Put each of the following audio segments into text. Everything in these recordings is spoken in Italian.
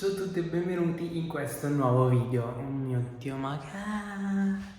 Ciao a tutti e benvenuti in questo nuovo video. Oh mio Dio, Madonna.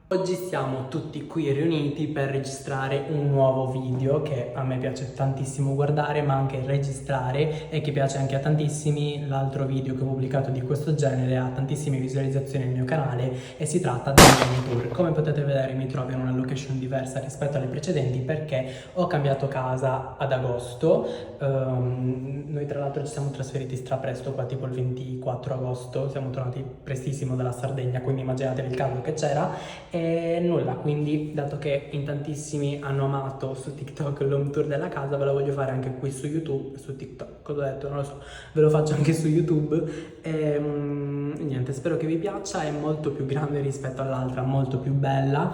Oggi siamo tutti qui riuniti per registrare un nuovo video che a me piace tantissimo guardare, ma anche registrare, e che piace anche a tantissimi. L'altro video che ho pubblicato di questo genere ha tantissime visualizzazioni nel mio canale e si tratta del Game Tour. Come potete vedere mi trovo in una location diversa rispetto alle precedenti perché ho cambiato casa ad agosto. Noi tra l'altro ci siamo trasferiti strapresto qua, tipo il 24 agosto, siamo tornati prestissimo dalla Sardegna, quindi immaginatevi il caldo che c'era. E nulla, quindi dato che in tantissimi hanno amato su TikTok l'home tour della casa, ve lo voglio fare anche qui su YouTube, su TikTok, cosa ho detto? Non lo so, ve lo faccio anche su YouTube. E niente, spero che vi piaccia, è molto più grande rispetto all'altra, molto più bella,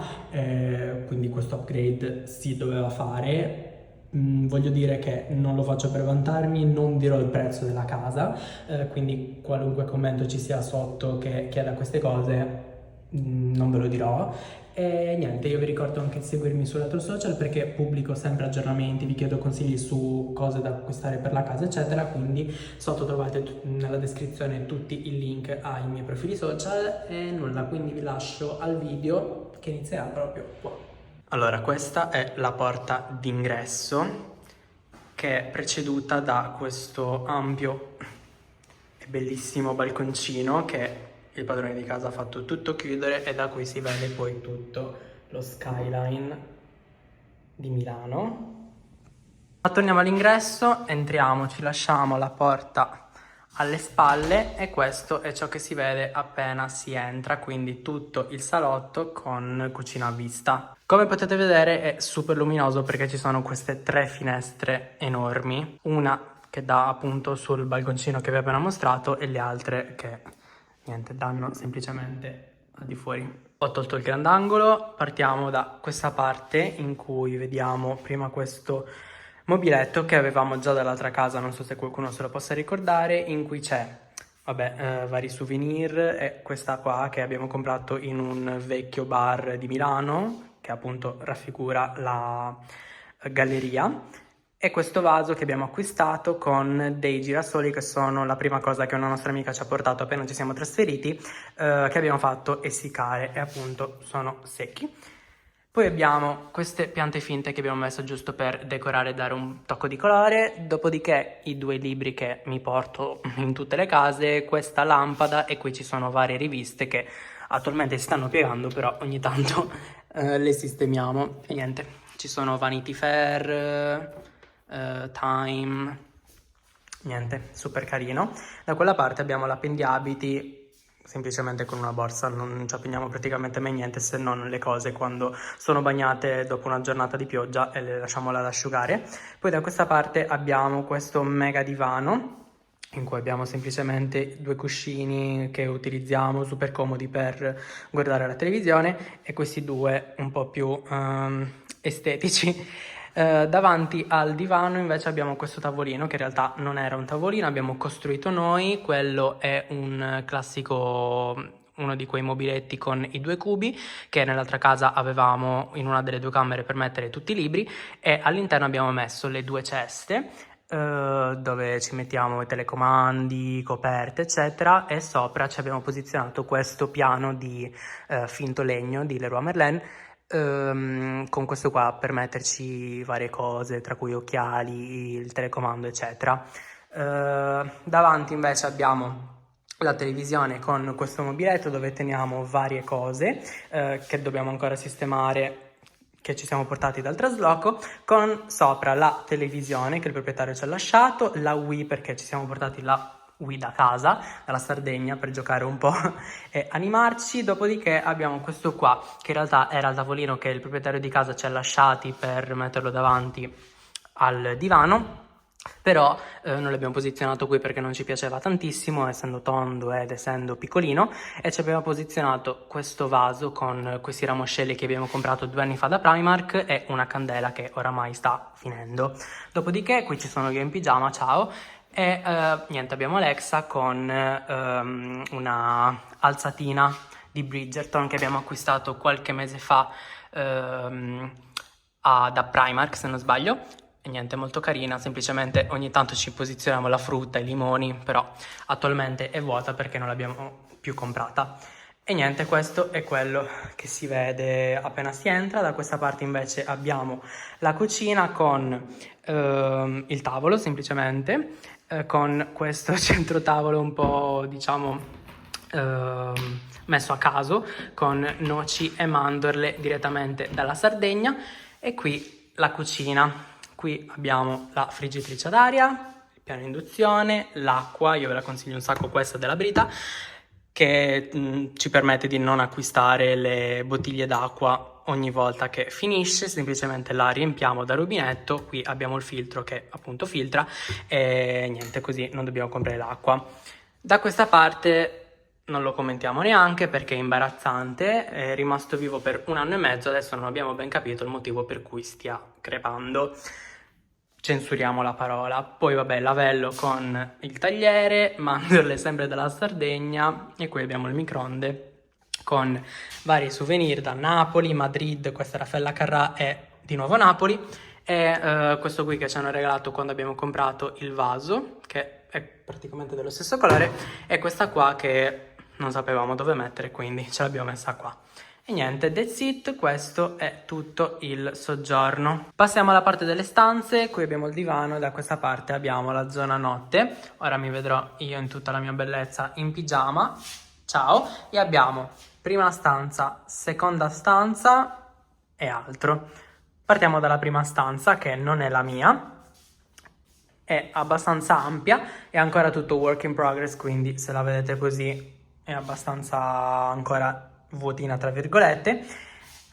quindi questo upgrade si doveva fare. Voglio dire che non lo faccio per vantarmi, non dirò il prezzo della casa, quindi qualunque commento ci sia sotto che chieda queste cose non ve lo dirò. E niente, io vi ricordo anche di seguirmi sull'altro social perché pubblico sempre aggiornamenti, vi chiedo consigli su cose da acquistare per la casa eccetera, quindi sotto trovate nella descrizione tutti i link ai miei profili social. E nulla, quindi vi lascio al video che inizierà proprio qua. Allora, questa è la porta d'ingresso che è preceduta da questo ampio e bellissimo balconcino che il padrone di casa ha fatto tutto chiudere e da cui si vede poi tutto lo skyline di Milano. Ma torniamo all'ingresso, entriamo, ci lasciamo la porta alle spalle e questo è ciò che si vede appena si entra, quindi tutto il salotto con cucina a vista. Come potete vedere è super luminoso perché ci sono queste tre finestre enormi, una che dà appunto sul balconcino che vi ho appena mostrato e le altre che niente, danno semplicemente al di fuori. Ho tolto il grandangolo, partiamo da questa parte in cui vediamo prima questo mobiletto che avevamo già dall'altra casa, non so se qualcuno se lo possa ricordare, in cui c'è, vabbè, vari souvenir e questa qua che abbiamo comprato in un vecchio bar di Milano, che appunto raffigura la galleria. E questo vaso che abbiamo acquistato con dei girasoli che sono la prima cosa che una nostra amica ci ha portato appena ci siamo trasferiti, che abbiamo fatto essiccare e appunto sono secchi. Poi abbiamo queste piante finte che abbiamo messo giusto per decorare e dare un tocco di colore, dopodiché i due libri che mi porto in tutte le case, questa lampada e qui ci sono varie riviste che attualmente si stanno piegando, però ogni tanto le sistemiamo e niente, ci sono Vanity Fair, Time, niente, super carino. Da quella parte abbiamo l'appendiabiti, semplicemente con una borsa, non ci appeniamo praticamente mai niente se non le cose quando sono bagnate dopo una giornata di pioggia e le lasciamo là ad asciugare. Poi da questa parte abbiamo questo mega divano in cui abbiamo semplicemente due cuscini che utilizziamo super comodi per guardare la televisione e questi due un po' più estetici. Davanti al divano invece abbiamo questo tavolino che in realtà non era un tavolino, abbiamo costruito noi, quello è un classico, uno di quei mobiletti con i due cubi che nell'altra casa avevamo in una delle due camere per mettere tutti i libri e all'interno abbiamo messo le due ceste dove ci mettiamo i telecomandi, coperte eccetera e sopra ci abbiamo posizionato questo piano di finto legno di Leroy Merlin con questo qua per metterci varie cose, tra cui occhiali, il telecomando, eccetera. Davanti invece abbiamo la televisione con questo mobiletto dove teniamo varie cose che dobbiamo ancora sistemare, che ci siamo portati dal trasloco, con sopra la televisione che il proprietario ci ha lasciato, la Wii perché ci siamo portati la Wii da casa, dalla Sardegna, per giocare un po' e animarci. Dopodiché abbiamo questo qua che in realtà era il tavolino che il proprietario di casa ci ha lasciati per metterlo davanti al divano, però non l'abbiamo posizionato qui perché non ci piaceva tantissimo essendo tondo ed essendo piccolino, e ci abbiamo posizionato questo vaso con questi ramoscelli che abbiamo comprato 2 anni fa da Primark e una candela che oramai sta finendo. Dopodiché qui ci sono io in pigiama, ciao. E niente, abbiamo Alexa con una alzatina di Bridgerton che abbiamo acquistato qualche mese fa da Primark se non sbaglio. E e niente, molto carina, semplicemente ogni tanto ci posizioniamo la frutta, i limoni, però attualmente è vuota perché non l'abbiamo più comprata. E niente, questo è quello che si vede appena si entra. Da questa parte invece abbiamo la cucina con il tavolo semplicemente, con questo centro tavolo un po' diciamo messo a caso, con noci e mandorle direttamente dalla Sardegna. E qui la cucina, qui abbiamo la friggitrice ad aria, il piano induzione, l'acqua, io ve la consiglio un sacco questa della Brita, che ci permette di non acquistare le bottiglie d'acqua ogni volta che finisce, semplicemente la riempiamo da rubinetto. Qui abbiamo il filtro che appunto filtra e niente, così non dobbiamo comprare l'acqua. Da questa parte non lo commentiamo neanche perché è imbarazzante, è rimasto vivo per 1 anno e mezzo, adesso non abbiamo ben capito il motivo per cui stia crepando. Censuriamo la parola. Poi vabbè, lavello con il tagliere, mandorle sempre dalla Sardegna, e qui abbiamo il microonde con vari souvenir da Napoli, Madrid, questa Raffaella Carrà è di nuovo Napoli, e questo qui che ci hanno regalato quando abbiamo comprato il vaso, che è praticamente dello stesso colore, e questa qua che non sapevamo dove mettere, quindi ce l'abbiamo messa qua. E niente, that's it, questo è tutto il soggiorno. Passiamo alla parte delle stanze, qui abbiamo il divano e da questa parte abbiamo la zona notte. Ora mi vedrò io in tutta la mia bellezza in pigiama, ciao, e abbiamo prima stanza, seconda stanza e altro. Partiamo dalla prima stanza che non è la mia, è abbastanza ampia, è ancora tutto work in progress, quindi se la vedete così è abbastanza ancora vuotina tra virgolette.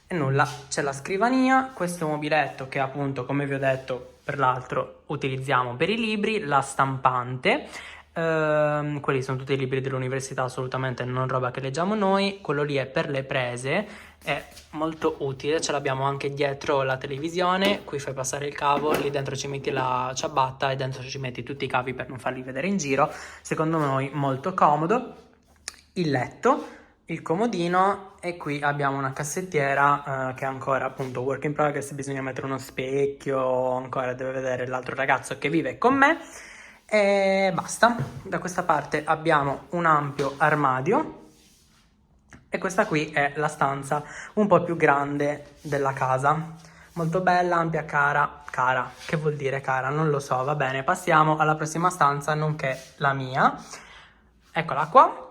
E nulla, c'è la scrivania, questo mobiletto che appunto, come vi ho detto per l'altro, utilizziamo per i libri, la stampante, quelli sono tutti i libri dell'università, assolutamente non roba che leggiamo noi. Quello lì è per le prese, è molto utile, ce l'abbiamo anche dietro la televisione, qui fai passare il cavo, lì dentro ci metti la ciabatta e dentro ci metti tutti i cavi per non farli vedere in giro, secondo noi molto comodo. Il letto, il comodino, e qui abbiamo una cassettiera che è ancora appunto work in progress, bisogna mettere uno specchio, ancora deve vedere l'altro ragazzo che vive con me, e basta. Da questa parte abbiamo un ampio armadio e questa qui è la stanza un po' più grande della casa, molto bella, ampia, cara, che vuol dire cara? Non lo so, va bene, passiamo alla prossima stanza, nonché la mia, eccola qua.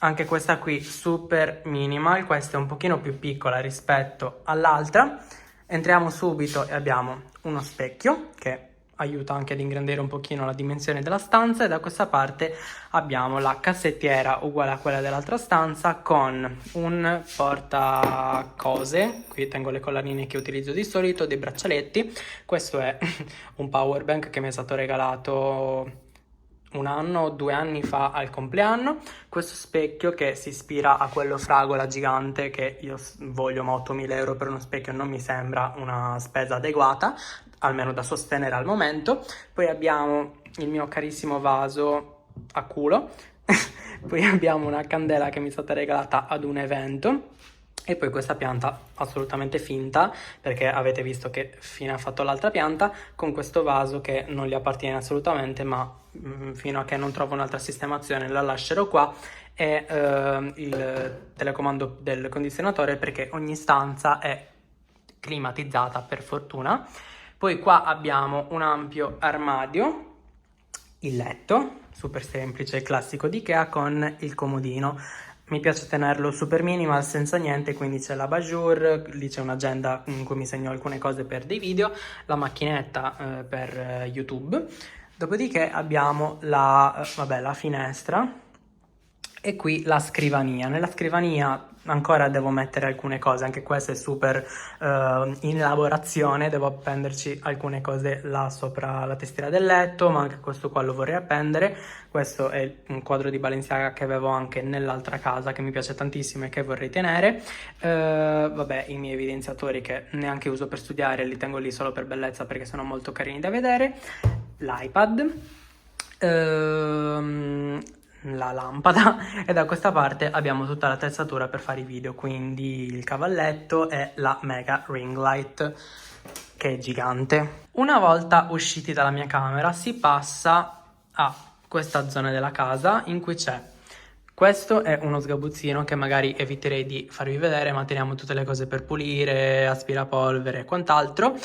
Anche questa qui super minimal, questa è un pochino più piccola rispetto all'altra. Entriamo subito e abbiamo uno specchio che aiuta anche ad ingrandire un pochino la dimensione della stanza, e da questa parte abbiamo la cassettiera uguale a quella dell'altra stanza con un portacose, qui tengo le collanine che utilizzo di solito, dei braccialetti. Questo è un power bank che mi è stato regalato 1 anno o 2 anni fa al compleanno. Questo specchio che si ispira a quello Fragola gigante che io voglio, ma 8.000 euro per uno specchio non mi sembra una spesa adeguata, almeno da sostenere al momento. Poi abbiamo il mio carissimo vaso a culo, poi abbiamo una candela che mi è stata regalata ad un evento, e poi questa pianta assolutamente finta, perché avete visto che fine ha fatto l'altra pianta, con questo vaso che non gli appartiene assolutamente, ma fino a che non trovo un'altra sistemazione la lascerò qua, e il telecomando del condizionatore, perché ogni stanza è climatizzata per fortuna. Poi qua abbiamo un ampio armadio, il letto, super semplice, classico di Ikea, con il comodino. Mi piace tenerlo super minimal, senza niente, quindi c'è la Bajur, lì c'è un'agenda in cui mi segno alcune cose per dei video, la macchinetta per YouTube. Dopodiché abbiamo la finestra e qui la scrivania. Nella scrivania ancora devo mettere alcune cose, anche questa è super in elaborazione, devo appenderci alcune cose là sopra la tastiera del letto, ma anche questo qua lo vorrei appendere. Questo è un quadro di Balenciaga che avevo anche nell'altra casa, che mi piace tantissimo e che vorrei tenere. Vabbè, i miei evidenziatori che neanche uso per studiare, li tengo lì solo per bellezza perché sono molto carini da vedere. L'iPad, la lampada, e da questa parte abbiamo tutta l'attrezzatura per fare i video, quindi il cavalletto e la mega ring light, che è gigante. Una volta usciti dalla mia camera si passa a questa zona della casa in cui c'è, questo è uno sgabuzzino che magari eviterei di farvi vedere, ma teniamo tutte le cose per pulire, aspirapolvere e quant'altro,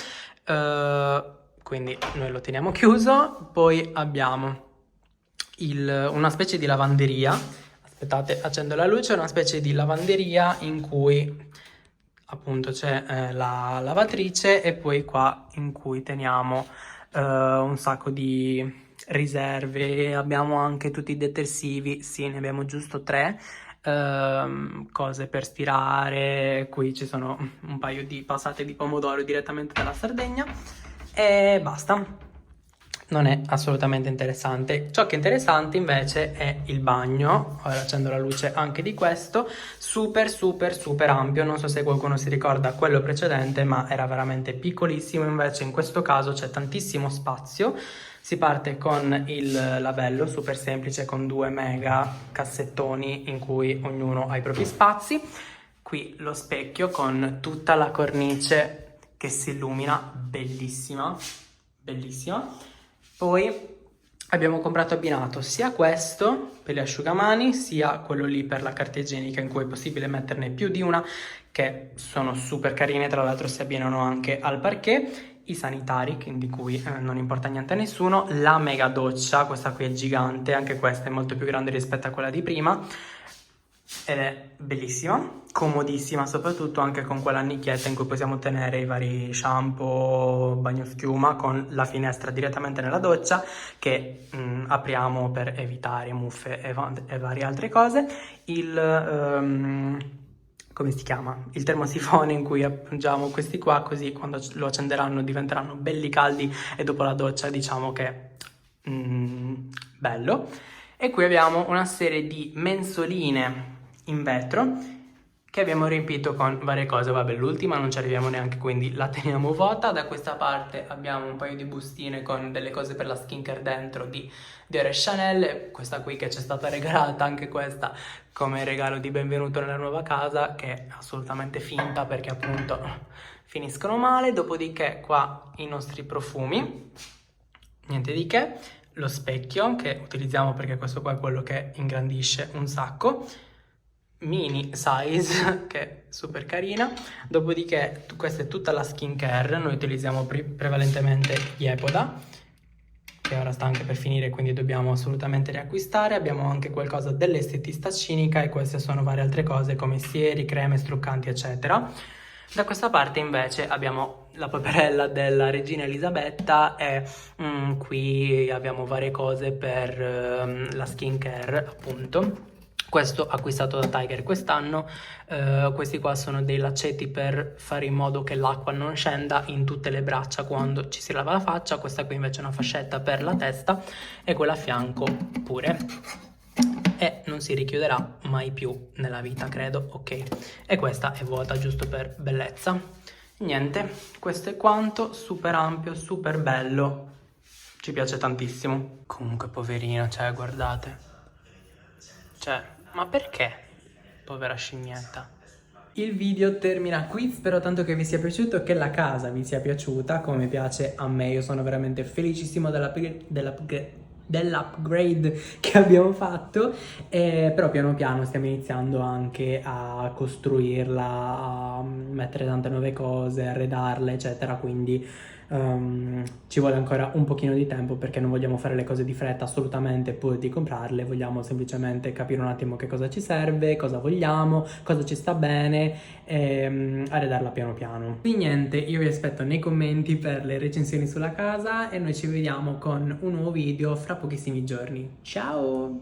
quindi noi lo teniamo chiuso. Poi abbiamo una specie di lavanderia, aspettate, accendo la luce, una specie di lavanderia in cui appunto c'è la lavatrice, e poi qua in cui teniamo un sacco di riserve. Abbiamo anche tutti i detersivi, sì, ne abbiamo giusto 3, cose per stirare. Qui ci sono un paio di passate di pomodoro direttamente dalla Sardegna e basta. Non è assolutamente interessante. Ciò che è interessante invece è il bagno. Ora accendo la luce anche di questo, super super super ampio. Non so se qualcuno si ricorda quello precedente, ma era veramente piccolissimo. Invece in questo caso c'è tantissimo spazio. Si parte con il lavello super semplice con 2 mega cassettoni in cui ognuno ha i propri spazi. Qui lo specchio con tutta la cornice che si illumina, bellissima, bellissima. Poi abbiamo comprato abbinato sia questo per gli asciugamani, sia quello lì per la carta igienica, in cui è possibile metterne più di una, che sono super carine, tra l'altro si abbinano anche al parquet. I sanitari, di cui non importa niente a nessuno, la mega doccia, questa qui è gigante, anche questa è molto più grande rispetto a quella di prima, ed è bellissima, comodissima, soprattutto anche con quella nicchietta in cui possiamo tenere i vari shampoo, bagnoschiuma, con la finestra direttamente nella doccia che apriamo per evitare muffe e varie altre cose. Come si chiama? Il termosifone in cui appoggiamo questi qua, così quando lo accenderanno diventeranno belli caldi e dopo la doccia diciamo che bello. E qui abbiamo una serie di mensoline in vetro che abbiamo riempito con varie cose. Vabbè, l'ultima non ci arriviamo neanche, quindi la teniamo vuota. Da questa parte abbiamo un paio di bustine con delle cose per la skincare dentro di Dior e Chanel. Questa qui che ci è stata regalata, anche questa come regalo di benvenuto nella nuova casa, che è assolutamente finta perché appunto finiscono male. Dopodiché qua i nostri profumi, niente di che. Lo specchio che utilizziamo perché questo qua è quello che ingrandisce un sacco, mini size, che è super carina. Dopodiché questa è tutta la skincare. Noi utilizziamo prevalentemente Yepoda, che ora sta anche per finire, quindi dobbiamo assolutamente riacquistare. Abbiamo anche qualcosa dell'estetista cinica e queste sono varie altre cose come sieri, creme, struccanti eccetera. Da questa parte invece abbiamo la paperella della regina Elisabetta e qui abbiamo varie cose per la skincare appunto. Questo acquistato da Tiger quest'anno. Questi qua sono dei laccetti per fare in modo che l'acqua non scenda in tutte le braccia quando ci si lava la faccia. Questa qui invece è una fascetta per la testa e quella a fianco pure. E non si richiuderà mai più nella vita, credo. Ok, e questa è vuota giusto per bellezza. Niente, questo è quanto, super ampio, super bello, ci piace tantissimo. Comunque poverina, cioè guardate, cioè, ma perché? Povera scimmietta. Il video termina qui, spero tanto che vi sia piaciuto, che la casa vi sia piaciuta come piace a me. Io sono veramente felicissimo dell'upgrade che abbiamo fatto, però piano piano stiamo iniziando anche a costruirla, a mettere tante nuove cose, arredarla eccetera, quindi ci vuole ancora un pochino di tempo perché non vogliamo fare le cose di fretta assolutamente pur di comprarle. Vogliamo semplicemente capire un attimo che cosa ci serve, cosa vogliamo, cosa ci sta bene e arredarla piano piano. Quindi niente, io vi aspetto nei commenti per le recensioni sulla casa e noi ci vediamo con un nuovo video fra pochissimi giorni. Ciao!